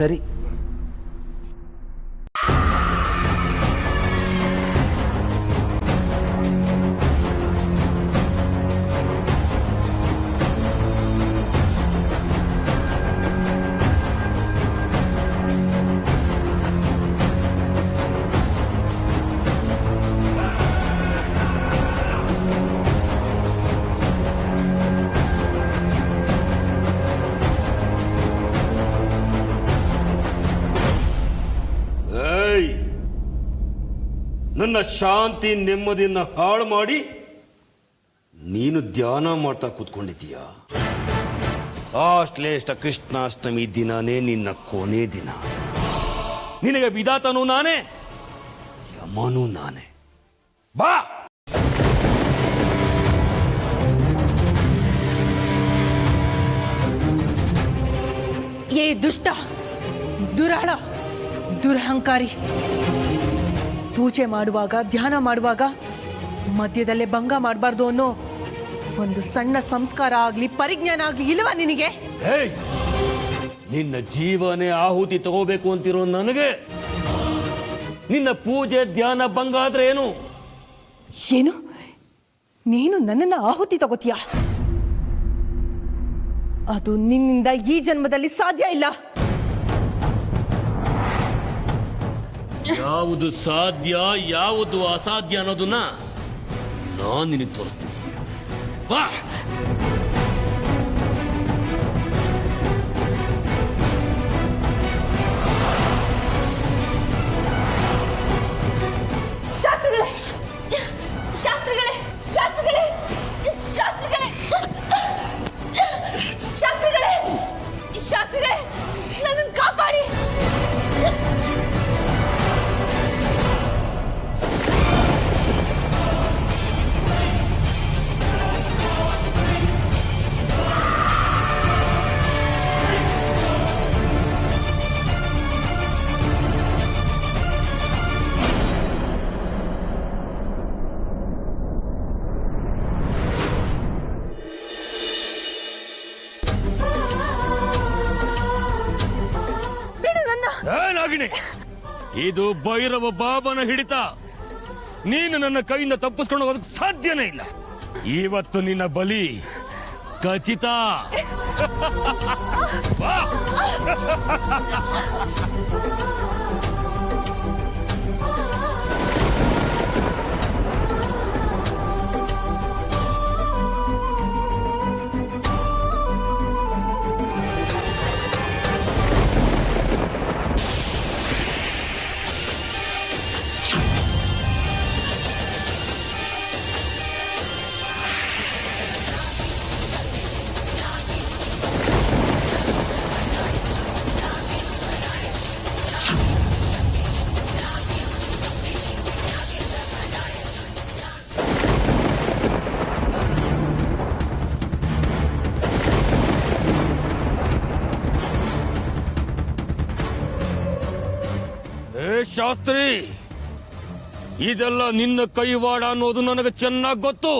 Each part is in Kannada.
ಸರಿ. ನನ್ನ ಶಾಂತಿ ನೆಮ್ಮದಿಯನ್ನು ಹಾಳು ಮಾಡಿ ನೀನು ಧ್ಯಾನ ಮಾಡ್ತಾ ಕೂತ್ಕೊಂಡಿದ್ದೀಯ. ಶ್ರೇಷ್ಠ ಕೃಷ್ಣಾಷ್ಟಮಿ ದಿನನೇ ನಿನ್ನ ಕೊನೆ ದಿನ. ನಿನಗೆ ವಿಧಾತನೂ ನಾನೇ, ಯಮನೂ ನಾನೇ. ಬಾ. ಏ ದುಷ್ಟ, ದುರಾಳ, ದುರಹಂಕಾರಿ, ಪೂಜೆ ಮಾಡುವಾಗ ಧ್ಯಾನ ಮಾಡುವಾಗ ಮಧ್ಯದಲ್ಲೇ ಭಂಗ ಮಾಡಬಾರ್ದು ಅನ್ನೋ ಒಂದು ಸಣ್ಣ ಸಂಸ್ಕಾರ ಆಗ್ಲಿ ಪರಿಜ್ಞಾನ ಆಗ್ಲಿ ಇಲ್ವಾ ನಿನಗೆ? ನಿನ್ನ ಜೀವನೇ ಆಹುತಿ ತಗೋಬೇಕು ಅಂತಿರೋ ನನಗೆ ನಿನ್ನ ಪೂಜೆ ಧ್ಯಾನ ಭಂಗ ಆದ್ರೆ ಏನು? ಏನು? ನೀನು ನನ್ನನ್ನ ಆಹುತಿ ತಗೋತೀಯ? ಅದು ನಿನ್ನಿಂದ ಈ ಜನ್ಮದಲ್ಲಿ ಸಾಧ್ಯ ಇಲ್ಲ. ಯಾವುದು ಸಾಧ್ಯ ಯಾವುದು ಅಸಾಧ್ಯ ಅನ್ನೋದನ್ನ ನಾನು ನಿನಗೆ ತೋರಿಸ್ತೀನಿ. ಬಾ. ಶಾಸ್ತ್ರಿಗಳೇ, ಶಾಸ್ತ್ರಿಗಳೇ, ಶಾಸ್ತ್ರಿಗಳೇ, ಶಾಸ್ತ್ರಿಗಳೇ, ಶಾಸ್ತ್ರಿಗಳೇ, ಶಾಸ್ತ್ರಿಗಳೇ, ನನ್ನನ್ನು ಕಾಪಾಡಿ. ಇದು ಭೈರವ ಬಾಬನ ಹಿಡಿತ. ನೀನು ನನ್ನ ಕೈಯಿಂದ ತಪ್ಪಿಸ್ಕೊಂಡು ಹೋಗೋದಕ್ಕೆ ಸಾಧ್ಯನೇ ಇಲ್ಲ. ಇವತ್ತು ನಿನ್ನ ಬಲಿ ಖಚಿತ. ಶಾಸ್ತ್ರಿ, ಇದೆಲ್ಲ ನಿನ್ನ ಕೈವಾಡ ಅನ್ನೋದು ನನಗೆ ಚೆನ್ನಾಗಿ ಗೊತ್ತು.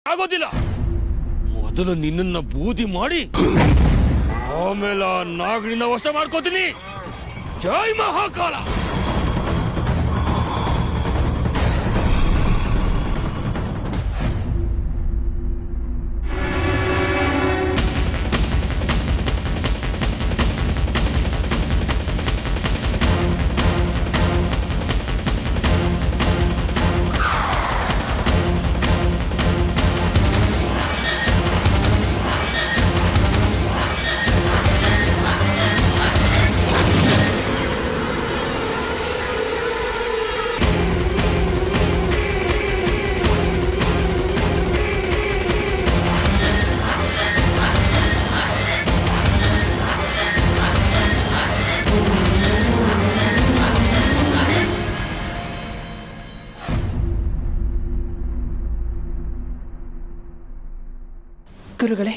ಆಗೋದಿಲ್ಲ. ಮೊದಲು ನಿನ್ನನ್ನ ಬೂದಿ ಮಾಡಿ ಆಮೇಲೆ ಆ ನಾಗನಿಂದ ವಶ ಮಾಡ್ಕೋತೀನಿ. ಜೈ ಮಹಾಕಾಲ. ಗುರುಗಳೇ,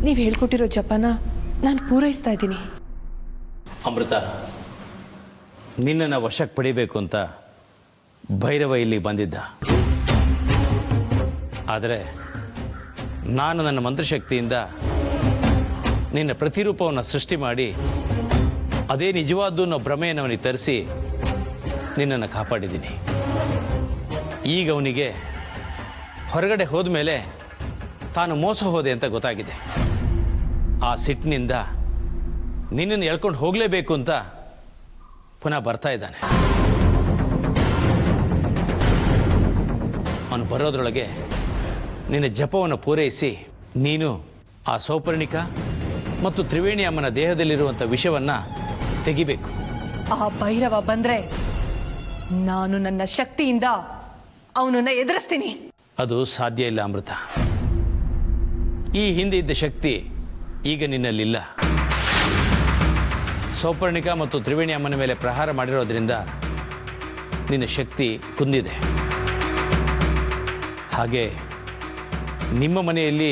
ನೀವು ಹೇಳ್ಕೊಟ್ಟಿರೋ ಜಪನ ನಾನು ಪೂರೈಸ್ತಾ ಇದ್ದೀನಿ. ಅಮೃತ, ನಿನ್ನನ್ನು ವಶಕ್ಕೆ ಪಡಿಬೇಕು ಅಂತ ಭೈರವ ಇಲ್ಲಿ ಬಂದಿದ್ದ. ಆದರೆ ನಾನು ನನ್ನ ಮಂತ್ರಶಕ್ತಿಯಿಂದ ನಿನ್ನ ಪ್ರತಿರೂಪವನ್ನು ಸೃಷ್ಟಿ ಮಾಡಿ ಅದೇ ನಿಜವಾದ್ದು ಅನ್ನೋ ಭ್ರಮೆಯನ್ನು ಅವನಿಗೆ ತರಿಸಿ ನಿನ್ನನ್ನು ಕಾಪಾಡಿದ್ದೀನಿ. ಈಗ ಅವನಿಗೆ ಹೊರಗಡೆ ಹೋದ ಮೇಲೆ ತಾನು ಮೋಸ ಹೋದೆ ಅಂತ ಗೊತ್ತಾಗಿದೆ. ಆ ಸಿಟ್ಟಿನಿಂದ ನಿನ್ನನ್ನು ಎಳ್ಕೊಂಡು ಹೋಗಲೇಬೇಕು ಅಂತ ಪುನಃ ಬರ್ತಾ ಇದ್ದಾನೆ. ಅವನು ಬರೋದ್ರೊಳಗೆ ನಿನ್ನ ಜಪವನ್ನು ಪೂರೈಸಿ ನೀನು ಆ ಸೌಪರ್ಣಿಕ ಮತ್ತು ತ್ರಿವೇಣಿ ಅಮ್ಮನ ದೇಹದಲ್ಲಿರುವಂಥ ವಿಷವನ್ನು ತೆಗಿಬೇಕು. ಆ ಭೈರವ ಬಂದ್ರೆ ನಾನು ನನ್ನ ಶಕ್ತಿಯಿಂದ ಅವನನ್ನ ಎದುರಿಸ್ತೀನಿ. ಅದು ಸಾಧ್ಯ ಇಲ್ಲ ಅಮೃತ. ಈ ಹಿಂದೆ ಇದ್ದ ಶಕ್ತಿ ಈಗ ನಿನ್ನಲ್ಲಿಲ್ಲ. ಸೌಪರ್ಣಿಕ ಮತ್ತು ತ್ರಿವೇಣಿ ಅಮ್ಮನ ಮೇಲೆ ಪ್ರಹಾರ ಮಾಡಿರೋದ್ರಿಂದ ನಿನ್ನ ಶಕ್ತಿ ಕುಂದಿದೆ. ಹಾಗೆ ನಿಮ್ಮ ಮನೆಯಲ್ಲಿ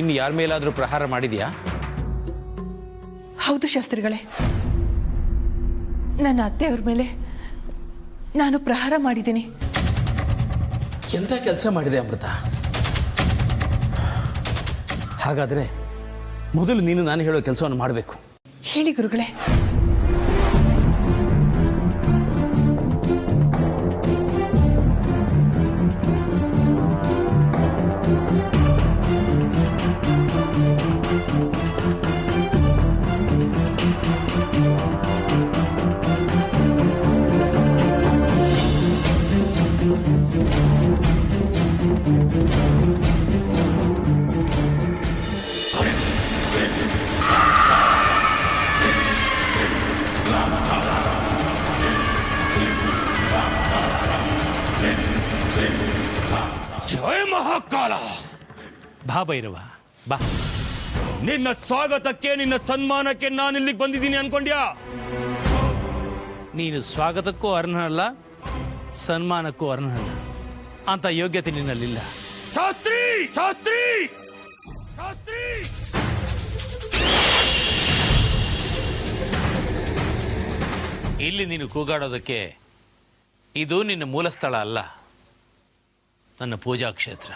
ಇನ್ನು ಯಾರ ಮೇಲಾದರೂ ಪ್ರಹಾರ ಮಾಡಿದೆಯಾ? ಹೌದು ಶಾಸ್ತ್ರಿಗಳೇ, ನನ್ನ ಅತ್ತೆಯವ್ರ ಮೇಲೆ ನಾನು ಪ್ರಹಾರ ಮಾಡಿದ್ದೀನಿ. ಎಂಥ ಕೆಲಸ ಮಾಡಿದೆ ಅಮೃತ? ಹಾಗಾದರೆ ಮೊದಲು ನೀನು ನಾನು ಹೇಳೋ ಕೆಲಸವನ್ನು ಮಾಡಬೇಕು. ಹೇಳಿ ಗುರುಗಳೇ. ಜೈ ಮಹಾಕಾಲ. ಬಾ ಭೈರವ, ಬಾ. ನಿನ್ನ ಸ್ವಾಗತಕ್ಕೆ, ನಿನ್ನ ಸನ್ಮಾನಕ್ಕೆ ನಾನು ಇಲ್ಲಿಗೆ ಬಂದಿದ್ದೀನಿ ಅನ್ಕೊಂಡ್ಯಾ? ನೀನು ಸ್ವಾಗತಕ್ಕೂ ಅರ್ಹನಲ್ಲ, ಸನ್ಮಾನಕ್ಕೂ ಅರ್ಹನಲ್ಲ. ಅಂತ ಯೋಗ್ಯತೆ ನಿನ್ನಲ್ಲಿಲ್ಲ. ಶಾಸ್ತ್ರಿ, ಶಾಸ್ತ್ರಿ, ಶಾಸ್ತ್ರಿ. ಇಲ್ಲಿ ನೀನು ಕೂಗಾಡೋದಕ್ಕೆ ಇದು ನಿನ್ನ ಮೂಲ ಸ್ಥಳ ಅಲ್ಲ, ನನ್ನ ಪೂಜಾ ಕ್ಷೇತ್ರ.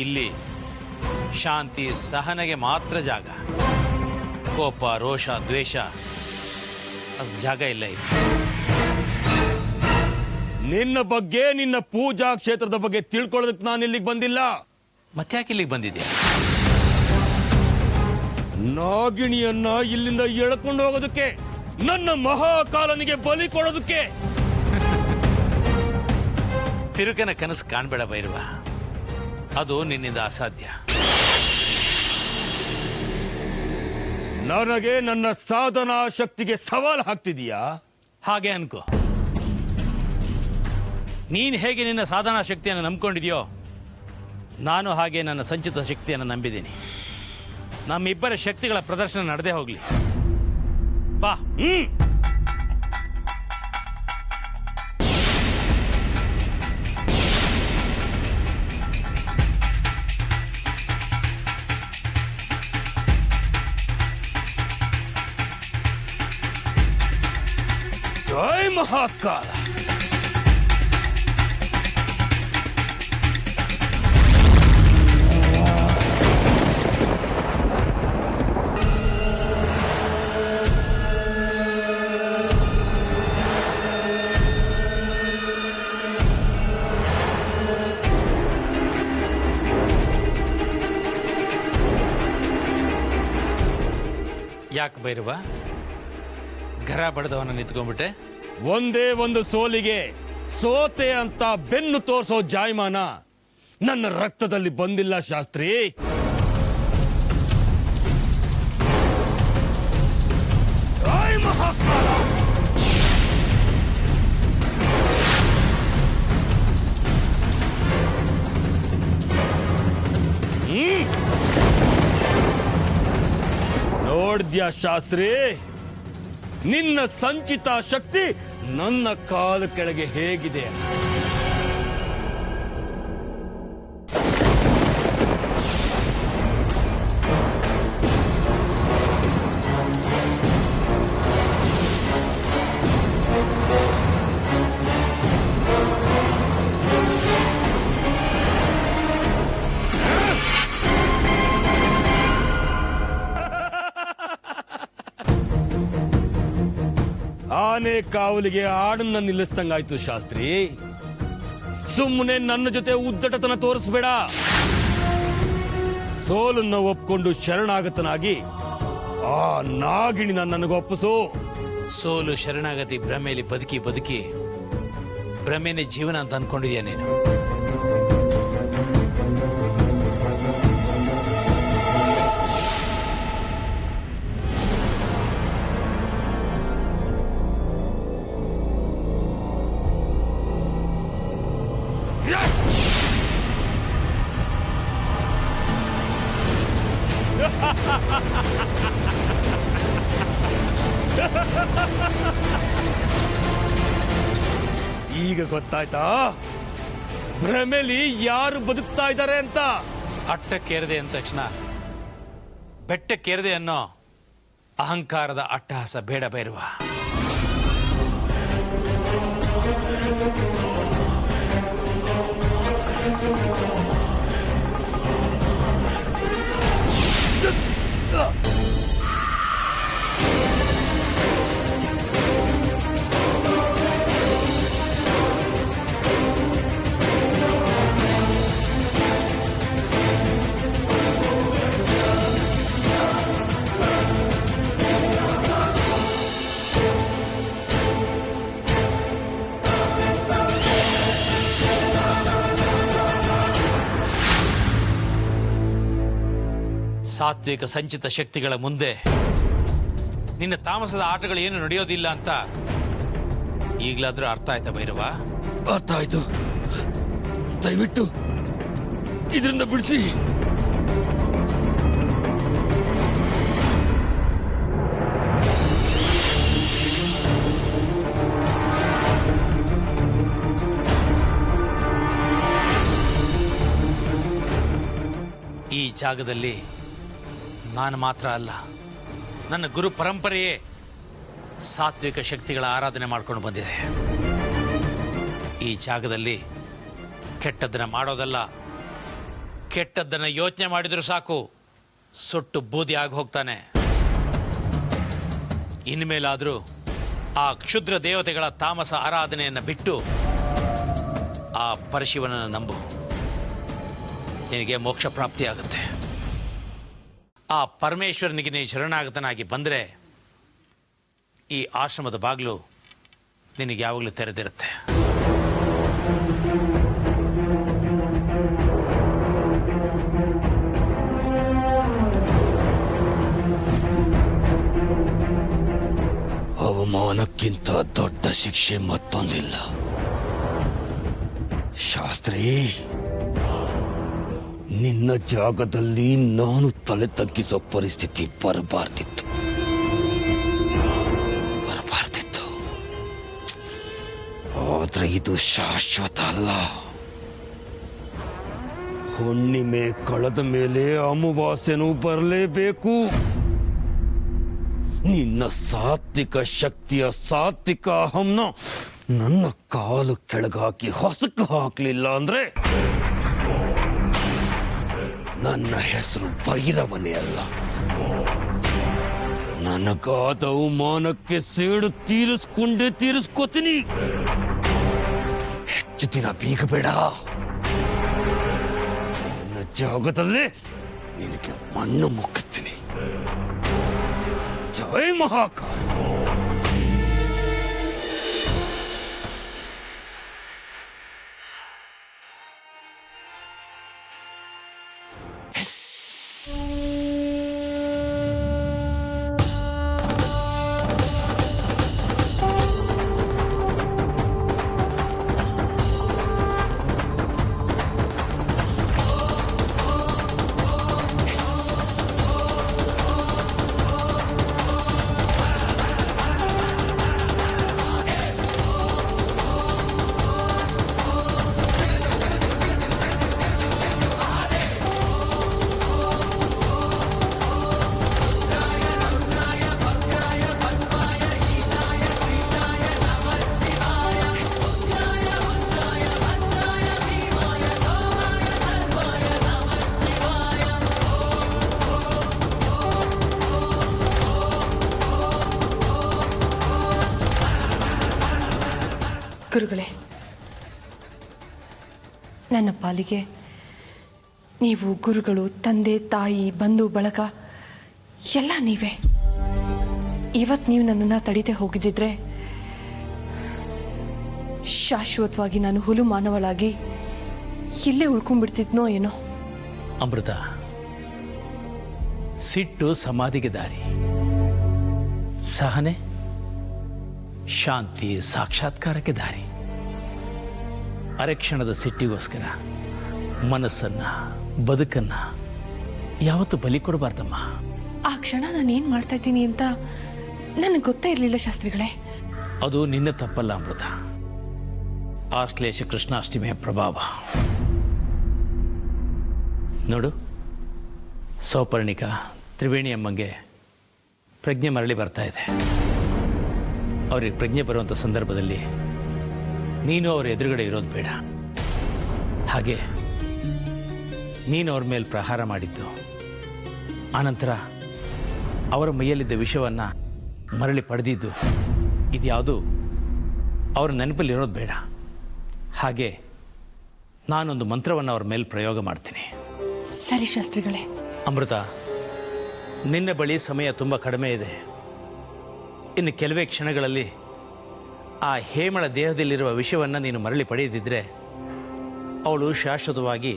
ಇಲ್ಲಿ ಶಾಂತಿ ಸಹನೆಗೆ ಮಾತ್ರ ಜಾಗ. ಕೋಪ, ರೋಷ, ದ್ವೇಷ ಅದು ಜಾಗ ಇಲ್ಲ ಇಲ್ಲಿ. ನಿನ್ನ ಬಗ್ಗೆ, ನಿನ್ನ ಪೂಜಾ ಕ್ಷೇತ್ರದ ಬಗ್ಗೆ ತಿಳ್ಕೊಳ್ಳೋದಕ್ಕೆ ನಾನು ಇಲ್ಲಿಗೆ ಬಂದಿಲ್ಲ. ಮತ್ತ್ಯಾಕೆ ಇಲ್ಲಿಗೆ ಬಂದಿದ್ಯಾ? ನಾಗಿಣಿಯನ್ನ ಇಲ್ಲಿಂದ ಎಳ್ಕೊಂಡು ಹೋಗೋದಕ್ಕೆ, ನನ್ನ ಮಹಾಕಾಲನಿಗೆ ಬಲಿ ಕೊಡೋದಕ್ಕೆ. ತಿರುಕನ ಕನಸು ಕಾಣಬೇಡ ಭೈರವ, ಅದು ನಿನ್ನಿಂದ ಅಸಾಧ್ಯ. ನನಗೆ ನನ್ನ ಸಾಧನಾ ಶಕ್ತಿಗೆ ಸವಾಲು ಹಾಕ್ತಿದೀಯಾ? ಹಾಗೆ ಅನ್ಕೋ. ನೀನು ಹೇಗೆ ನಿನ್ನ ಸಾಧನಾ ಶಕ್ತಿಯನ್ನು ನಂಬ್ಕೊಂಡಿದೆಯೋ, ನಾನು ಹಾಗೆ ನನ್ನ ಸಂಚಿತ ಶಕ್ತಿಯನ್ನು ನಂಬಿದ್ದೀನಿ. ನಮ್ಮಿಬ್ಬರ ಶಕ್ತಿಗಳ ಪ್ರದರ್ಶನ ನಡೆದೇ ಹೋಗ್ಲಿ. ಬಾ. ಜೈ ಮಹಾಕಾಲ. ಯಾಕೆ ಭೈರವ ಗರ ಬಡ್ದವನ ನಿಂತ್ಕೊಂಡ್ಬಿಟ್ಟೆ? ಒಂದೇ ಒಂದು ಸೋಲಿಗೆ ಸೋತೆ ಅಂತ ಬೆನ್ನು ತೋರ್ಸೋ ಜಾಯಮಾನ ನನ್ನ ರಕ್ತದಲ್ಲಿ ಬಂದಿಲ್ಲ ಶಾಸ್ತ್ರಿ. ಜೈ ಮಹಾಕಾಲ! ನೋಡ್ದ್ಯಾ ಶಾಸ್ತ್ರಿ, ನಿನ್ನ ಸಂಚಿತ ಶಕ್ತಿ ನನ್ನ ಕಾಲು ಕೆಳಗೆ ಹೇಗಿದೆ? ಆನೆ ಕಾವಲಿಗೆ ಆಡನ್ನ ನಿಲ್ಲಿಸ್ದಂಗಾಯ್ತು ಶಾಸ್ತ್ರಿ. ಸುಮ್ಮನೆ ನನ್ನ ಜೊತೆ ಉದ್ದಟತನ ತೋರಿಸ್ಬೇಡ. ಸೋಲನ್ನ ಒಪ್ಕೊಂಡು ಶರಣಾಗತನಾಗಿ ಆ ನಾಗಿಣಿನ ನನಗೊಪ್ಪಿಸು. ಸೋಲು ಶರಣಾಗತಿ ಭ್ರಮೆಯಲ್ಲಿ ಬದುಕಿ ಬದುಕಿ ಭ್ರಮೆನೇ ಜೀವನ ಅಂತ ಅನ್ಕೊಂಡಿದ್ಯಾ ನೀನು? ಈಗ ಗೊತ್ತಾಯ್ತಾ ಭ್ರಮೆಲಿ ಯಾರು ಬದುಕ್ತಾ ಇದ್ದಾರೆ ಅಂತ? ಅಟ್ಟಕ್ಕೇರದೆ ಅಂದ ತಕ್ಷಣ ಬೆಟ್ಟಕ್ಕೇರದೆ ಅನ್ನೋ ಅಹಂಕಾರದ ಅಟ್ಟಹಾಸ ಬೇಡ ಭೈರವ. ಸಾತ್ವಿಕ ಸಂಚಿತ ಶಕ್ತಿಗಳ ಮುಂದೆ ನಿನ್ನ ತಾಮಸದ ಆಟಗಳು ಏನು ನಡೆಯೋದಿಲ್ಲ ಅಂತ ಈಗಲಾದ್ರೂ ಅರ್ಥ ಆಯ್ತಾ ಭೈರವ? ಅರ್ಥ ಆಯ್ತು. ದಯವಿಟ್ಟು ಇದರಿಂದ ಬಿಡಿಸಿ. ಈ ಜಾಗದಲ್ಲಿ ನಾನು ಮಾತ್ರ ಅಲ್ಲ, ನನ್ನ ಗುರು ಪರಂಪರೆಯೇ ಸಾತ್ವಿಕ ಶಕ್ತಿಗಳ ಆರಾಧನೆ ಮಾಡ್ಕೊಂಡು ಬಂದಿದೆ. ಈ ಜಾಗದಲ್ಲಿ ಕೆಟ್ಟದ್ದನ್ನು ಮಾಡೋದಲ್ಲ, ಕೆಟ್ಟದ್ದನ್ನು ಯೋಚನೆ ಮಾಡಿದರೂ ಸಾಕು ಸುಟ್ಟು ಬೂದಿ ಆಗಿ ಹೋಗ್ತಾನೆ. ಇನ್ಮೇಲಾದರೂ ಆ ಕ್ಷುದ್ರ ದೇವತೆಗಳ ತಾಮಸ ಆರಾಧನೆಯನ್ನು ಬಿಟ್ಟು ಆ ಪರಶಿವನನ್ನು ನಂಬು, ನಿನಗೆ ಮೋಕ್ಷ ಪ್ರಾಪ್ತಿಯಾಗುತ್ತೆ. ಆ ಪರಮೇಶ್ವರನಿಗೆ ನೀನು ಶರಣಾಗತನಾಗಿ ಬಂದರೆ ಈ ಆಶ್ರಮದ ಬಾಗಿಲು ನಿನಗೆ ಯಾವಾಗಲೂ ತೆರೆದಿರುತ್ತೆ. ಅವಮಾನಕ್ಕಿಂತ ದೊಡ್ಡ ಶಿಕ್ಷೆ ಮತ್ತೊಂದಿಲ್ಲ ಶಾಸ್ತ್ರಿ. ನಿನ್ನ ಜಾಗದಲ್ಲಿ ನಾನು ತಲೆ ತಗ್ಗಿಸೋ ಪರಿಸ್ಥಿತಿ ಬರಬಾರ್ದಿತ್ತು. ಆದ್ರೆ ಇದು ಶಾಶ್ವತ ಅಲ್ಲ. ಹುಣ್ಣಿಮೆ ಕಳೆದ ಮೇಲೆ ಅಮಾವಾಸ್ಯೆನೂ ಬರಲೇಬೇಕು. ನಿನ್ನ ಸಾತ್ವಿಕ ಶಕ್ತಿಯ ಸಾತ್ವಿಕ ಅಹಂನ ನನ್ನ ಕಾಲು ಕೆಳಗಾಕಿ ಹೊಸಕ್ಕೆ ಹಾಕ್ಲಿಲ್ಲ ಅಂದ್ರೆ ನನ್ನ ಹೆಸರು ಭೈರವನೇ ಅಲ್ಲ. ನನಗಾದ ಅವಮಾನಕ್ಕೆ ಸೇಡು ತೀರಿಸ್ಕೋತೀನಿ. ಹೆಚ್ಚು ದಿನ ಬೀಗಬೇಡ. ನನ್ನ ಜಾಗದಲ್ಲೇ ನಿನಗೆ ಮಣ್ಣು ಮುಕ್ಕುತ್ತೀನಿ. ಜೈ ಮಹಾಕಾಳ. ಗುರುಗಳೇ, ನನ್ನ ಪಾಲಿಗೆ ನೀವು ಗುರುಗಳು, ತಂದೆ, ತಾಯಿ, ಬಂಧು ಬಳಗ ಎಲ್ಲ ನೀವೇ. ಇವತ್ತು ನೀವು ನನ್ನನ್ನು ತಡೀತೆ ಹೋಗಿದ್ದಿದ್ರೆ ಶಾಶ್ವತವಾಗಿ ನಾನು ಹುಲು ಮಾನವಳಾಗಿ ಇಲ್ಲೇ ಉಳ್ಕೊಂಡ್ಬಿಡ್ತಿದ್ನೋ ಏನೋ. ಅಮೃತ, ಸಿಟ್ಟು ಸಮಾಧಿಗೆ ದಾರಿ, ಸಹನೆ ಶಾಂತಿ ಸಾಕ್ಷಾತ್ಕಾರಕ್ಕೆ ದಾರಿ. ಅರೆಕ್ಷಣದ ಸಿಟ್ಟಿಗೋಸ್ಕರ ಮನಸ್ಸನ್ನ, ಬದುಕನ್ನ ಯಾವತ್ತೂ ಬಲಿ ಕೊಡಬಾರ್ದಮ್ಮ. ಆ ಕ್ಷಣ ನಾನು ಏನು ಮಾಡ್ತಾ ಇದ್ದೀನಿ ಅಂತ ನನಗೆ ಗೊತ್ತೇ ಇರಲಿಲ್ಲ ಶಾಸ್ತ್ರಿಗಳೇ. ಅದು ನಿನ್ನ ತಪ್ಪಲ್ಲ ಅಮೃತ, ಆಶ್ಲೇಷ ಕೃಷ್ಣಾಷ್ಟಮಿಯ ಪ್ರಭಾವ. ನೋಡು, ಸೌಪರ್ಣಿಕ ತ್ರಿವೇಣಿ ಅಮ್ಮಂಗೆ ಪ್ರಜ್ಞೆ ಮರಳಿ ಬರ್ತಾ ಇದೆ. ಅವ್ರಿಗೆ ಪ್ರಜ್ಞೆ ಬರುವಂಥ ಸಂದರ್ಭದಲ್ಲಿ ನೀನು ಅವ್ರ ಎದುರುಗಡೆ ಇರೋದು ಬೇಡ. ಹಾಗೆ ನೀನು ಅವ್ರ ಮೇಲೆ ಪ್ರಹಾರ ಮಾಡಿದ್ದು, ಆನಂತರ ಅವರ ಮೈಯಲ್ಲಿದ್ದ ವಿಷವನ್ನು ಮರಳಿ ಪಡೆದಿದ್ದು, ಇದ್ಯಾವುದು ಅವರ ನೆನಪಲ್ಲಿ ಇರೋದು ಬೇಡ. ಹಾಗೆ ನಾನೊಂದು ಮಂತ್ರವನ್ನು ಅವ್ರ ಮೇಲೆ ಪ್ರಯೋಗ ಮಾಡ್ತೀನಿ. ಸರಿ ಶಾಸ್ತ್ರಿಗಳೇ. ಅಮೃತ, ನಿನ್ನ ಬಳಿ ಸಮಯ ತುಂಬ ಕಡಿಮೆ ಇದೆ. ಇನ್ನು ಕೆಲವೇ ಕ್ಷಣಗಳಲ್ಲಿ ಆ ಹೇಮಳ ದೇಹದಲ್ಲಿರುವ ವಿಷವನ್ನು ನೀನು ಮರಳಿ ಪಡೆಯದಿದ್ದರೆ ಅವಳು ಶಾಶ್ವತವಾಗಿ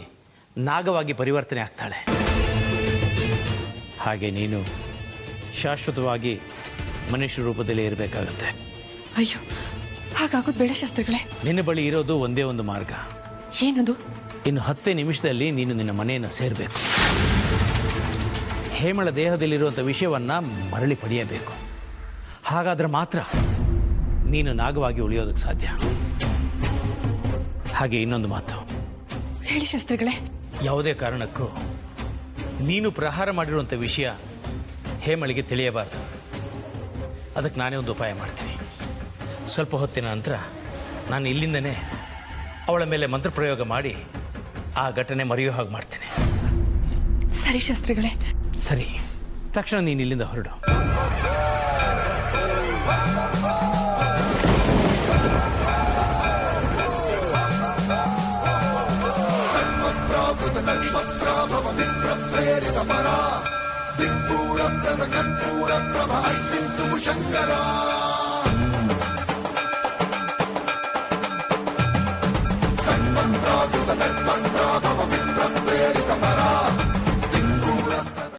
ನಾಗವಾಗಿ ಪರಿವರ್ತನೆ ಆಗ್ತಾಳೆ. ಹಾಗೆ ನೀನು ಶಾಶ್ವತವಾಗಿ ಮನುಷ್ಯ ರೂಪದಲ್ಲಿ ಇರಬೇಕಾಗತ್ತೆ. ಅಯ್ಯೋ, ಹಾಗಾಗೋದು ಬೇಡ ಶಾಸ್ತ್ರಿಗಳೇ. ನಿನ್ನ ಬಳಿ ಇರೋದು ಒಂದೇ ಒಂದು ಮಾರ್ಗ. ಏನದು? ಇನ್ನು 10 ನಿಮಿಷದಲ್ಲಿ ನೀನು ನಿನ್ನ ಮನೆಯನ್ನು ಸೇರಬೇಕು. ಹೇಮಳ ದೇಹದಲ್ಲಿರುವಂಥ ವಿಷಯವನ್ನು ಮರಳಿ ಪಡೆಯಬೇಕು. ಹಾಗಾದ್ರೆ ಮಾತ್ರ ನೀನು ನಾಗವಾಗಿ ಉಳಿಯೋದಕ್ಕೆ ಸಾಧ್ಯ. ಹಾಗೆ ಇನ್ನೊಂದು ಮಾತು. ಹೇಳಿ ಶಾಸ್ತ್ರಿಗಳೇ. ಯಾವುದೇ ಕಾರಣಕ್ಕೂ ನೀನು ಪ್ರಹಾರ ಮಾಡಿರುವಂಥ ವಿಷಯ ಹೇಮಳಿಗೆ ತಿಳಿಯಬಾರ್ದು. ಅದಕ್ಕೆ ನಾನೇ ಒಂದು ಉಪಾಯ ಮಾಡ್ತೀನಿ. ಸ್ವಲ್ಪ ಹೊತ್ತಿನ ನಂತರ ನಾನು ಇಲ್ಲಿಂದನೇ ಅವಳ ಮೇಲೆ ಮಂತ್ರ ಪ್ರಯೋಗ ಮಾಡಿ ಆ ಘಟನೆ ಮರೆಯೋ ಹಾಗೆ ಮಾಡ್ತೇನೆ. ಸರಿ ಶಾಸ್ತ್ರಿಗಳೇ. ಸರಿ, ತಕ್ಷಣ ನೀನು ಇಲ್ಲಿಂದ ಹೊರಡು. ಶಂಕರ